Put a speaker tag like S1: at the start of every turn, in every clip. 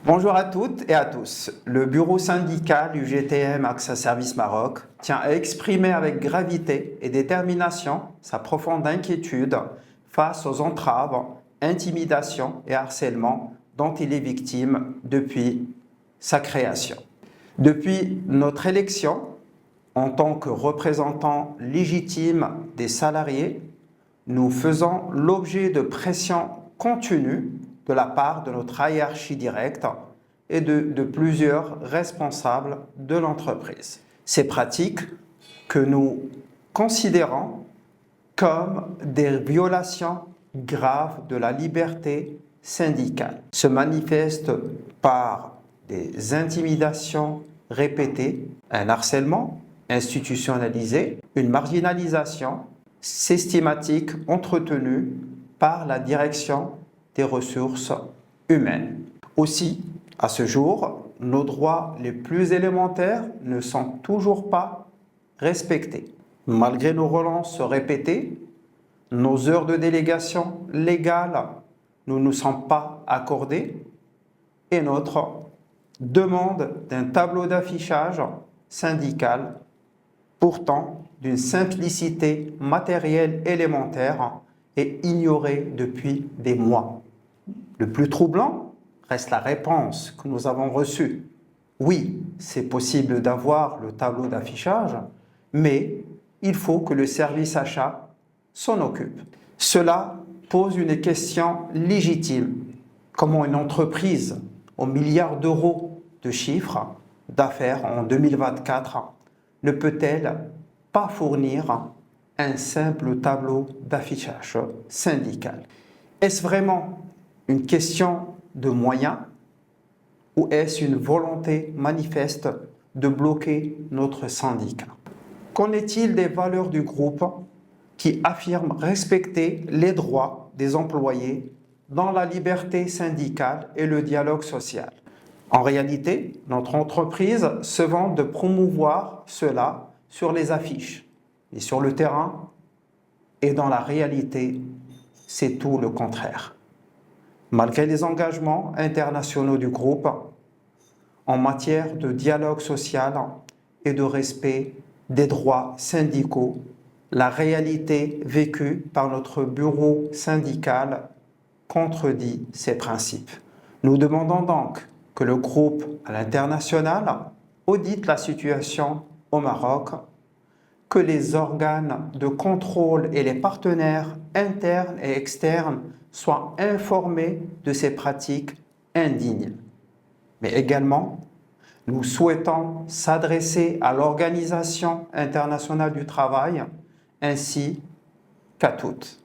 S1: Bonjour à toutes et à tous. Le bureau syndical UGTM AXA Service Maroc tient à exprimer avec gravité et détermination sa profonde inquiétude face aux entraves, intimidations et harcèlements dont il est victime depuis sa création. Depuis notre élection, en tant que représentants légitimes des salariés, nous faisons l'objet de pressions continues de la part de notre hiérarchie directe et de plusieurs responsables de l'entreprise. Ces pratiques que nous considérons comme des violations graves de la liberté syndicale se manifestent par des intimidations répétées, un harcèlement institutionnalisé, une marginalisation systématique entretenue par la direction des ressources humaines. Aussi, à ce jour, nos droits les plus élémentaires ne sont toujours pas respectés. Malgré nos relances répétées, nos heures de délégation légales ne nous sont pas accordées et notre demande d'un tableau d'affichage syndical, pourtant d'une simplicité matérielle élémentaire, est ignorée depuis des mois. Le plus troublant reste la réponse que nous avons reçue. Oui, c'est possible d'avoir le tableau d'affichage, mais il faut que le service achat s'en occupe. Cela pose une question légitime. Comment une entreprise aux milliards d'euros de chiffre d'affaires en 2024 ne peut-elle pas fournir un simple tableau d'affichage syndical? Est-ce vraiment une question de moyens ou est-ce une volonté manifeste de bloquer notre syndicat? Qu'en est-il des valeurs du groupe qui affirment respecter les droits des employés dans la liberté syndicale et le dialogue social? En réalité, notre entreprise se vante de promouvoir cela sur les affiches, et sur le terrain et dans la réalité, c'est tout le contraire. Malgré les engagements internationaux du groupe en matière de dialogue social et de respect des droits syndicaux, la réalité vécue par notre bureau syndical contredit ces principes. Nous demandons donc que le groupe à l'international audite la situation au Maroc, que les organes de contrôle et les partenaires internes et externes soient informés de ces pratiques indignes. Mais également, nous souhaitons s'adresser à l'Organisation internationale du travail ainsi qu'à toutes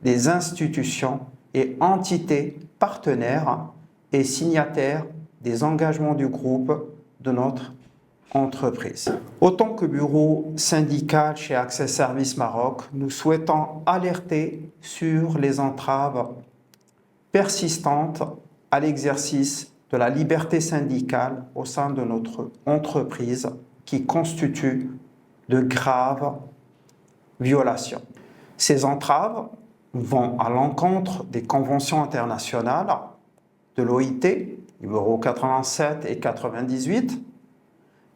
S1: les institutions et entités partenaires et signataires des engagements du groupe de notre entreprise. Autant que bureau syndical chez AXA Service Maroc, nous souhaitons alerter sur les entraves persistantes à l'exercice de la liberté syndicale au sein de notre entreprise qui constituent de graves violations. Ces entraves vont à l'encontre des conventions internationales de l'OIT, numéro 87 et 98,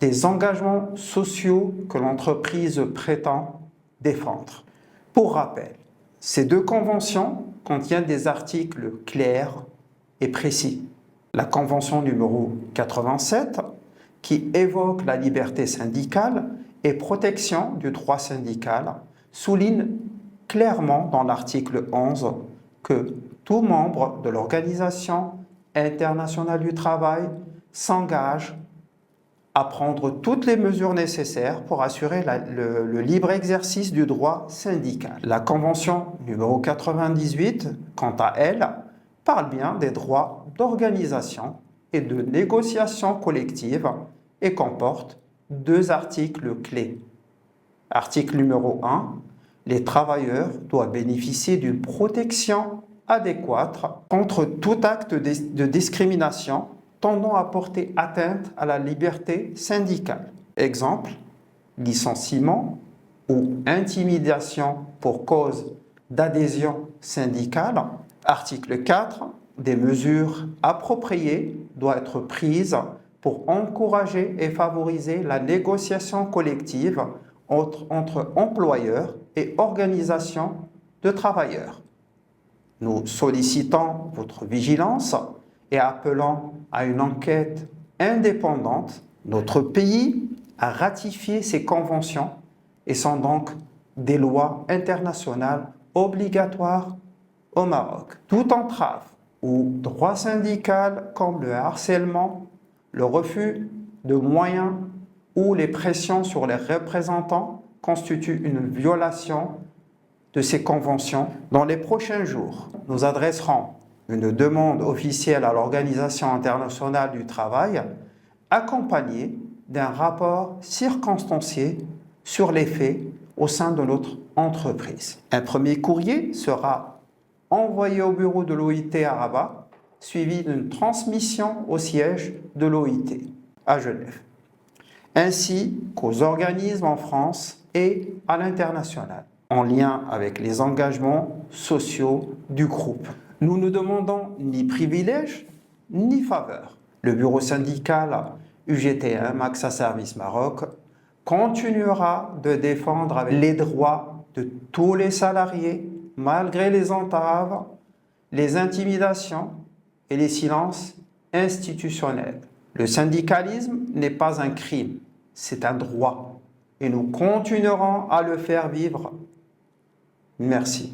S1: des engagements sociaux que l'entreprise prétend défendre. Pour rappel, ces deux conventions contiennent des articles clairs et précis. La convention numéro 87, qui évoque la liberté syndicale et protection du droit syndical, souligne clairement dans l'article 11 que tout membre de l'Organisation internationale du travail s'engage à prendre toutes les mesures nécessaires pour assurer le libre exercice du droit syndical. La convention numéro 98, quant à elle, parle bien des droits d'organisation et de négociation collective et comporte deux articles clés. Article numéro 1, les travailleurs doivent bénéficier d'une protection adéquate contre tout acte de discrimination tendant à porter atteinte à la liberté syndicale. Exemple, licenciement ou intimidation pour cause d'adhésion syndicale. Article 4, des mesures appropriées doivent être prises pour encourager et favoriser la négociation collective entre employeurs et organisations de travailleurs. Nous sollicitons votre vigilance et appelons à une enquête indépendante. Notre pays a ratifié ces conventions et sont donc des lois internationales obligatoires au Maroc. Toute entrave ou droit syndical comme le harcèlement, le refus de moyens ou les pressions sur les représentants constituent une violation de ces conventions. Dans les prochains jours, nous adresserons une demande officielle à l'Organisation internationale du travail accompagnée d'un rapport circonstancié sur les faits au sein de notre entreprise. Un premier courrier sera envoyé au bureau de l'OIT à Rabat, suivi d'une transmission au siège de l'OIT à Genève, ainsi qu'aux organismes en France et à l'international, en lien avec les engagements sociaux du groupe. Nous ne demandons ni privilèges ni faveurs. Le bureau syndical UGTM AXA Service Maroc continuera de défendre les droits de tous les salariés malgré les entraves, les intimidations et les silences institutionnels. Le syndicalisme n'est pas un crime, c'est un droit et nous continuerons à le faire vivre. Merci.